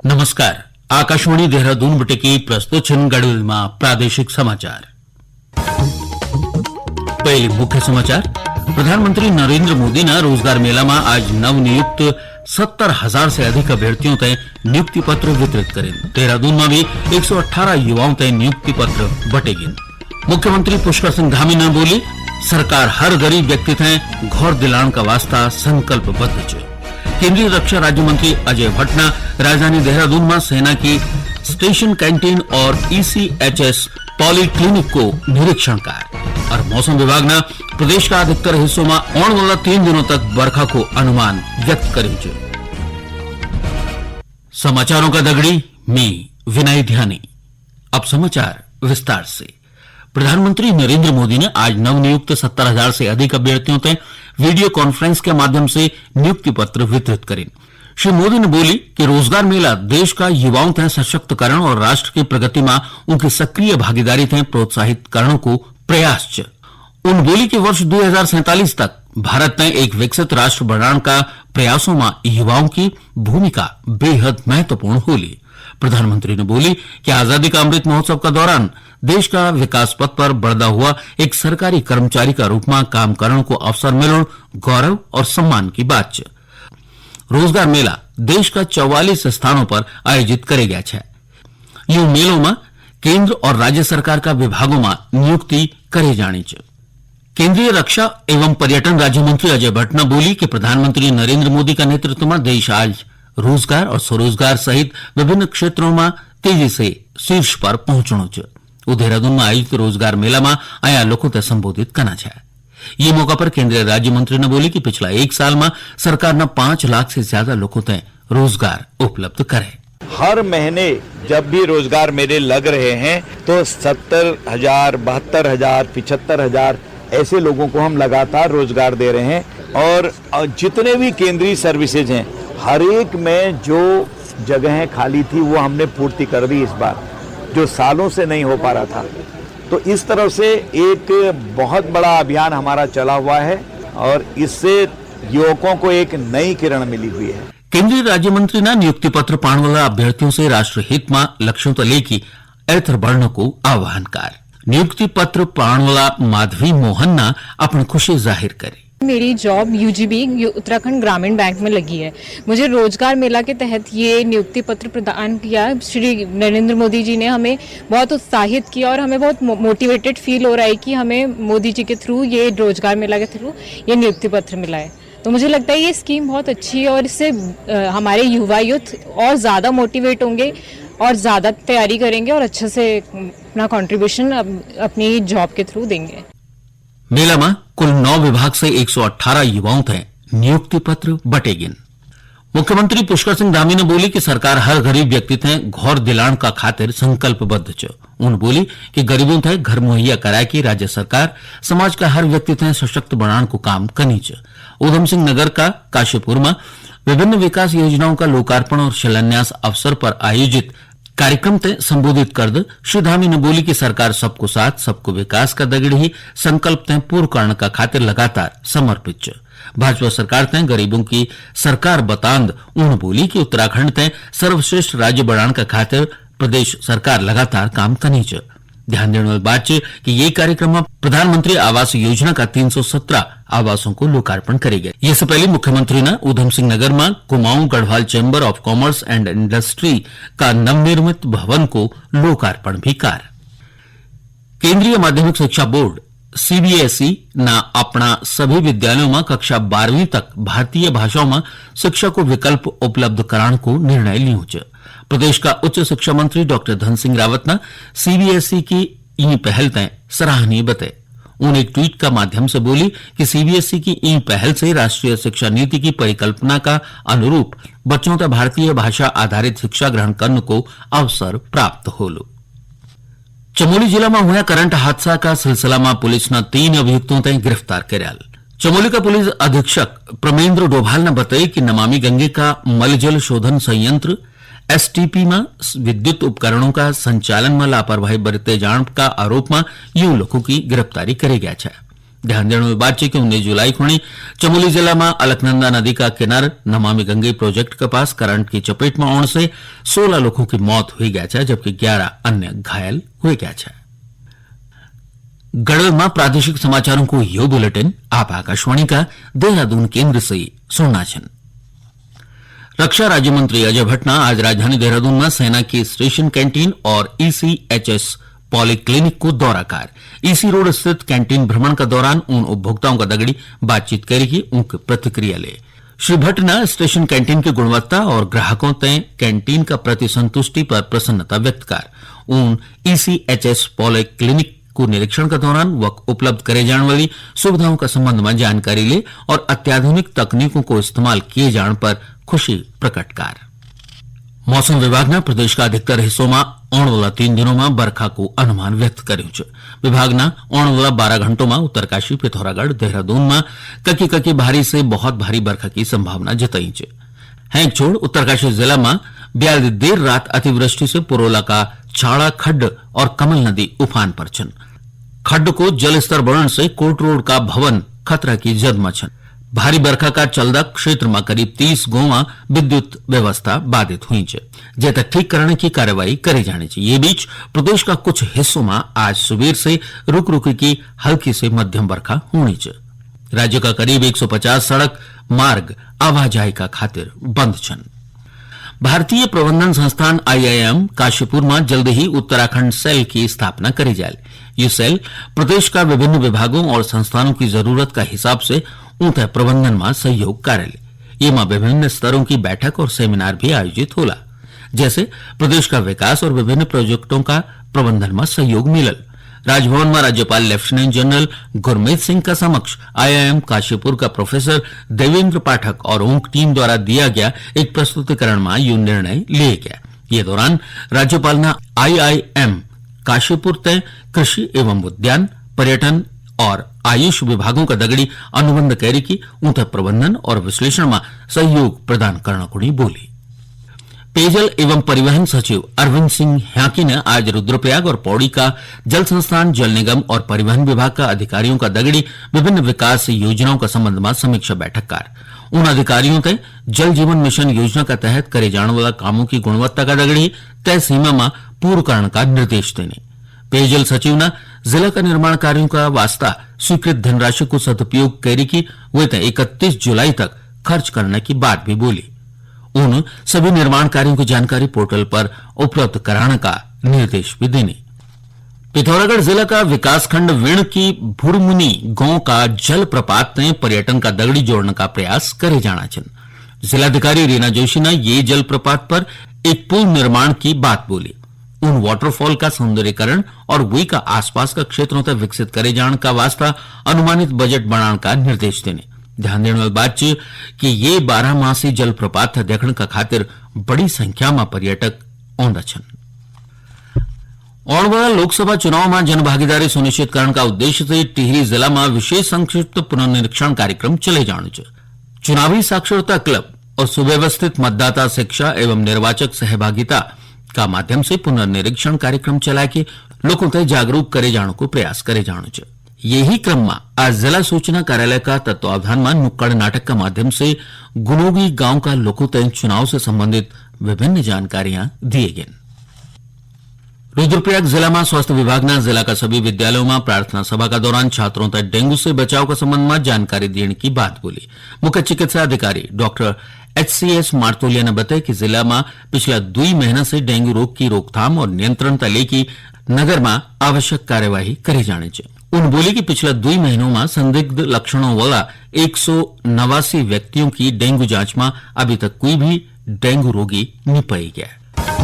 નમસ્કાર, આકાશવાણી દેહરાદૂન બટેકી પ્રસ્તુત છે ગઢવીમાં પ્રાદેશિક સમાચાર। पहले मुख्य समाचार। प्रधानमंत्री नरेंद्र मोदी ने रोजगार मेला में आज नवनियुक्त 70,000 से अधिक अभ्यर्थियों तय नियुक्ति पत्र वितरित करें। देहरादून में भी 118 युवाओं तय नियुक्ति पत्र बटेगी। मुख्यमंत्री पुष्कर सिंह धामी ने बोली, सरकार हर गरीब व्यक्ति तय घर दिलाने का वास्ता संकल्पबद्ध है। केंद्रीय रक्षा राज्य मंत्री अजय भट्ट ने राजधानी देहरादून में सेना की स्टेशन कैंटीन और ECHS पॉलीक्लिनिक को निरीक्षण कर। और मौसम विभाग ने प्रदेश का अधिकतर हिस्सों में आने वाला 3 दिनों तक बरखा को अनुमान व्यक्त કર્યું। समाचारों का दगड़ी में विनय ध्यानी। अब समाचार विस्तार से। प्रधानमंत्री नरेंद्र मोदी ने आज नवनियुक्त 70,000 से अधिक अभ्यर्थियों तक वीडियो कॉन्फ्रेंस के माध्यम से नियुक्ति पत्र वितरित करे। श्री मोदी ने बोली कि रोजगार मेला देश का युवाओं तय सशक्तिकरण और राष्ट्र की प्रगति में उनकी सक्रिय भागीदारी तय प्रोत्साहित करने को प्रयास है। उन बोली कि वर्ष 2047 तक भारत ने एक विकसित राष्ट्र बनाने का प्रयासों में युवाओं की भूमिका बेहद महत्वपूर्ण होगी। प्रधानमंत्री ने बोली कि आजादी का अमृत महोत्सव का दौरान देश का विकास पथ पर बढ़ता हुआ एक सरकारी कर्मचारी का रूप में काम करने को अवसर मिलना गौरव और सम्मान की बात है। रोजगार मेला देश का 44 स्थानों पर आयोजित करे गया है। यूं मेलों में केंद्र और राज्य सरकार का विभागों में नियुक्ति करे जानी चाहिए। केंद्रीय रक्षा एवं पर्यटन राज्य मंत्री अजय भट्ट ने बोली कि प्रधानमंत्री नरेंद्र मोदी का नेतृत्व में देश आज रोजगार और स्वरोजगार सहित विभिन्न क्षेत्रों में तेजी से शीर्ष पर पहुंचनो है। वो देहरादून में आयोजित रोजगार मेला में आया लोगों से संबोधित करना है। ये मौका पर केंद्रीय राज्य मंत्री ने बोली कि पिछला 1 साल में सरकार ने 5 लाख से ज्यादा लोगों तक रोजगार उपलब्ध करे। हर महीने जब भी रोजगार मेले लग रहे हैं तो 70,000, 72,000, 75,000 ऐसे लोगों को हम लगातार रोजगार दे रहे हैं। और जितने भी केंद्रीय सर्विसेज हैं हर एक में जो जगहें खाली थी वो हमने पूर्ति कर दी इस बार, जो सालों से नहीं हो पा रहा था। तो इस तरह से एक बहुत बड़ा अभियान हमारा चला हुआ है और इससे युवकों को एक नई किरण मिली हुई है। केंद्रीय राज्य मंत्री ने नियुक्ति पत्र पाने वाला अभ्यर्थियों से राष्ट्र हित में लक्ष्यों तो लेकी एथर बढ़ने को आह्वान कर। नियुक्ति पत्र पाने वाला माधवी मोहन ने अपनी खुशी जाहिर करी। मेरी जॉब UGB उत्तराखंड ग्रामीण बैंक में लगी है। मुझे रोजगार मेला के तहत ये नियुक्ति पत्र प्रदान किया। श्री नरेंद्र मोदी जी ने हमें बहुत उत्साहित किया और हमें बहुत मोटिवेटेड फील हो रहा है कि हमें मोदी जी के थ्रू, ये रोजगार मेला के थ्रू ये नियुक्ति पत्र मिला है। तो मुझे लगता है ये स्कीम बहुत अच्छी है और इससे हमारे युवा यूथ और ज़्यादा मोटिवेट होंगे और ज़्यादा तैयारी करेंगे और अच्छे से अपना कंट्रीब्यूशन अपनी जॉब के थ्रू देंगे। मेला में कुल 9 विभाग से 118 युवाओं तय नियुक्ति पत्र बटेगी। मुख्यमंत्री पुष्कर सिंह धामी ने बोली कि सरकार हर गरीब व्यक्ति तय घर दिलाने का खातिर संकल्पबद्ध है। उन बोली कि गरीबों तय घर मुहैया कराए की राज्य सरकार समाज का हर व्यक्ति तय सशक्त बनाने को काम करनी है। उधम सिंह नगर का काशीपुर में विभिन्न विकास योजनाओं का लोकार्पण और शिलान्यास अवसर पर आयोजित कार्यक्रम तय संबोधित कर श्री धामी ने बोली कि सरकार सबको साथ सबको विकास का दगड़ ही संकल्प तय पूर्ण करने का खातिर लगातार समर्पित है। भाजपा सरकार तय गरीबों की सरकार बतांद उन्होंने बोली कि उत्तराखंड तय सर्वश्रेष्ठ राज्य बनाने का खातिर प्रदेश सरकार लगातार काम करनी है। ध्यान देने वाली बात है कि ये कार्यक्रम में प्रधानमंत्री आवास योजना का 317 आवासों को लोकार्पण करेगा। इससे पहले मुख्यमंत्री ने उधम सिंह नगर में Kumaon Garhwal chamber of commerce and industry का नवनिर्मित भवन को लोकार्पण भी कर। केंद्रीय माध्यमिक शिक्षा बोर्ड CBSE ना अपना सभी विद्यालयों में कक्षा 12वीं तक भारतीय भाषाओं में शिक्षा को विकल्प उपलब्ध कराने को निर्णय लियो है। प्रदेश का उच्च शिक्षा मंत्री डॉक्टर धन सिंह रावत ने CBSE की ई पहल तय सराहनीय बताए। उन्हें एक ट्वीट का माध्यम से बोली कि CBSE की ई पहल से राष्ट्रीय शिक्षा नीति की परिकल्पना का अनुरूप बच्चों तक भारतीय भाषा आधारित शिक्षा ग्रहण करने को अवसर प्राप्त होलो। चमोली जिला में हुआ करंट हादसा का सिलसिला में पुलिस ने 3 अभियुक्तों तक गिरफ्तार कर। चमोली का पुलिस अधीक्षक प्रमेंद्र डोभाल ने बताया कि नमामि गंगे का मलजल शोधन संयंत्र STP में विद्युत उपकरणों का संचालन में लापरवाही बरते जाने का आरोप में यूं लोगों की गिरफ्तारी करे गया है। ધ્યાન દેવાની વાત છે કે 19 जुलाई खुणी चमोली जिला में अलकनंदा नदी का किनार नमामि गंगे प्रोजेक्ट के पास करंट की चपेट में आने से 16 लोगों की मौत हुई गया है, जबकि 11 अन्य घायल हुए गया है। गढ़वाल में प्रादेशिक समाचारों को यो बुलेटिन आप आकाशवाणी का देहरादून केंद्र से सुनना छन। रक्षा राज्य मंत्री अजय भट्टना आज राजधानी देहरादून में सेना की स्टेशन कैंटीन और ECHS पॉलीक्लिनिक को दौरा कर ईसी रोड स्थित कैंटीन भ्रमण का दौरान उन उपभोक्ताओं का दगड़ी बातचीत करेगी, उनकी प्रतिक्रिया ले। श्री भट्टना स्टेशन कैंटीन की गुणवत्ता और ग्राहकों तय कैंटीन का प्रति संतुष्टि पर प्रसन्नता व्यक्त कर उन ECHS पॉलीक्लिनिक को निरीक्षण के दौरान वक्त उपलब्ध करे जाने वाली सुविधाओं का संबंध में जानकारी ले और अत्याधुनिक तकनीकों को इस्तेमाल किए जाने पर खुशी प्रकट कर। मौसम विभाग ने प्रदेश का अधिकतर हिस्सों में आने वाला 3 दिनों में बरखा को अनुमान व्यक्त कर्યું છે। विभाग ने आने वाला 12 घंटों में उत्तरकाशी, पिथौरागढ़, देहरादून में ककी भारी से बहुत भारी बरखा की संभावना जताई है। हैंग छोड़ उत्तरकाशी जिला में ब्याज देर रात अतिवृष्टि से पुरोला का छाड़ा खड्ड और कमल नदी उफान पर छन। खड्ड को जलस्तर बढ़ने से कोर्ट रोड का भवन खतरा की जद में छन। भारी बरखा का चलदा क्षेत्र में करीब 30 गांव में विद्युत व्यवस्था बाधित हुई है, जे तक ठीक करने की कार्यवाही करी जानी चाहिए। ये बीच प्रदेश का कुछ हिस्सों में आज सुबह से रुक रुक की हल्की से मध्यम बरखा होनी है। राज्य का करीब 150 सड़क मार्ग आवाजाही का खातिर बंद छन। भारतीय प्रबंधन संस्थान IIM काशीपुर में जल्द ही उत्तराखंड सेल की स्थापना करी जाए। ये सेल प्रदेश का विभिन्न विभागों और संस्थानों की जरूरत का हिसाब से उनके प्रबंधन में सहयोग करेले। ये में विभिन्न स्तरों की बैठक और सेमिनार भी आयोजित होला, जैसे प्रदेश का विकास और विभिन्न प्रोजेक्टों का प्रबंधन में सहयोग मिलल। राजभवन में राज्यपाल लेफ्टिनेंट जनरल गुरमीत सिंह का समक्ष IIM काशीपुर का प्रोफेसर देवेंद्र पाठक और उनकी टीम द्वारा दिया गया एक प्रस्तुतिकरण में यह निर्णय लिया गया। ये दौरान राज्यपाल ने IIM काशीपुर तय कृषि एवं उद्यान, पर्यटन और आयुष विभागों का दगड़ी अनुबंध कैरी की उनके प्रबंधन और विश्लेषण में सहयोग प्रदान करना को बोली। पेयजल एवं परिवहन सचिव अरविंद सिंह ह्याकी ने आज रुद्रप्रयाग और पौड़ी का जल संस्थान, जल निगम और परिवहन विभाग का अधिकारियों का दगड़ी विभिन्न विकास योजनाओं का संबंध में समीक्षा बैठक कर उन अधिकारियों तय जल जीवन मिशन योजना का तहत करे जाने वाला कामों की गुणवत्ता का दगड़ी तय सीमा में पूर्ण करने का निर्देश देने। पेयजल सचिव ने जिला का निर्माण कार्यों का वास्ता स्वीकृत धनराशि को सदुपयोग करे की वे 31 जुलाई तक खर्च करने की बात भी बोली। उन सभी निर्माण कार्यों की जानकारी पोर्टल पर उपलब्ध कराने का निर्देश भी देने। पिथौरागढ़ जिला का विकासखंड विण की भुरमुनी गांव का जल प्रपात ने पर्यटन का दगड़ी जोड़ने का प्रयास करे जाना चाहिए। जिलाधिकारी रीना जोशी ने ये जल प्रपात पर एक पुल निर्माण की बात बोली। उन वाटरफॉल का सौंदर्यीकरण और वही का आसपास का क्षेत्रों तक विकसित करे जाने का वास्ता अनुमानित बजट बनाने का निर्देश देने। ध्यान देने वाली बात है कि ये 12 मासी जल प्रपात देखने का खातिर बड़ी संख्या में पर्यटक आंदा छन। आने वाला लोकसभा चुनाव में जनभागीदारी सुनिश्चित करने का उद्देश्य से टिहरी जिला में विशेष संक्षिप्त पुनर्निरीक्षण कार्यक्रम चले जाने चाहिए। चुनावी साक्षरता क्लब और सुव्यवस्थित मतदाता शिक्षा एवं निर्वाचक सहभागिता का माध्यम से पुनर्निरीक्षण कार्यक्रम चला के लोगों तक जागरूक करे जाने को प्रयास करे जाना चाहिए। यही क्रम में आज जिला सूचना कार्यालय का तत्वावधान में नुक्कड़ नाटक का माध्यम से गुनोगी गांव का लोगों तक चुनाव से संबंधित विभिन्न जानकारियां दिए गए। रुद्रप्रयाग जिला में स्वास्थ्य विभाग ने जिला का सभी विद्यालयों में प्रार्थना सभा का दौरान छात्रों तक डेंगू से बचाव के संबंध में जानकारी देने की बात बोली। मुख्य चिकित्सा अधिकारी डॉक्टर HCS मार्तोलिया ने बताया कि जिला में पिछला 2 महीना से डेंगू रोग की रोकथाम और नियंत्रण लेकी नगर में आवश्यक कार्यवाही करी जानी चाहिए। उन बोली कि पिछला 2 महीनों में संदिग्ध लक्षणों वाला 189 व्यक्तियों की डेंगू जांच में अभी तक कोई भी डेंगू रोगी नहीं पाई गया।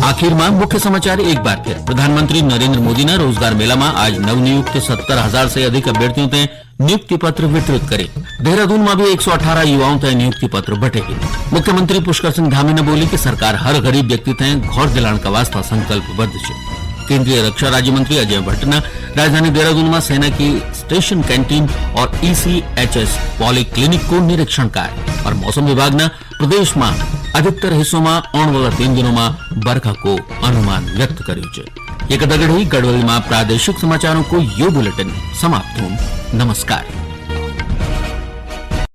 आखिर में मुख्य समाचार एक बार फिर। प्रधानमंत्री नरेंद्र मोदी ने रोजगार मेला में आज नवनियुक्त 70,000 से अधिक अभ्यर्थियों तय नियुक्ति पत्र वितरित करे। देहरादून में भी 118 युवाओं तय नियुक्ति पत्र बटेगी। मुख्यमंत्री पुष्कर सिंह धामी ने बोली कि सरकार हर गरीब व्यक्ति तय घर दिलाने का वास्ता संकल्पबद्ध है। केंद्रीय रक्षा राज्य मंत्री अजय भट्ट ने राजधानी देहरादून में सेना की स्टेशन कैंटीन और ECHS पॉलीक्लिनिक को निरीक्षण किया और मौसम विभाग ने प्रदेश में अधिकतर हिस्सों में आने वाला 3 दिनों में बरखा को अनुमान व्यक्त कर्યું છે। एक दगड़ी गढ़वाली में प्रादेशिक समाचारों को यो बुलेटिन समाप्त हुआ। नमस्कार।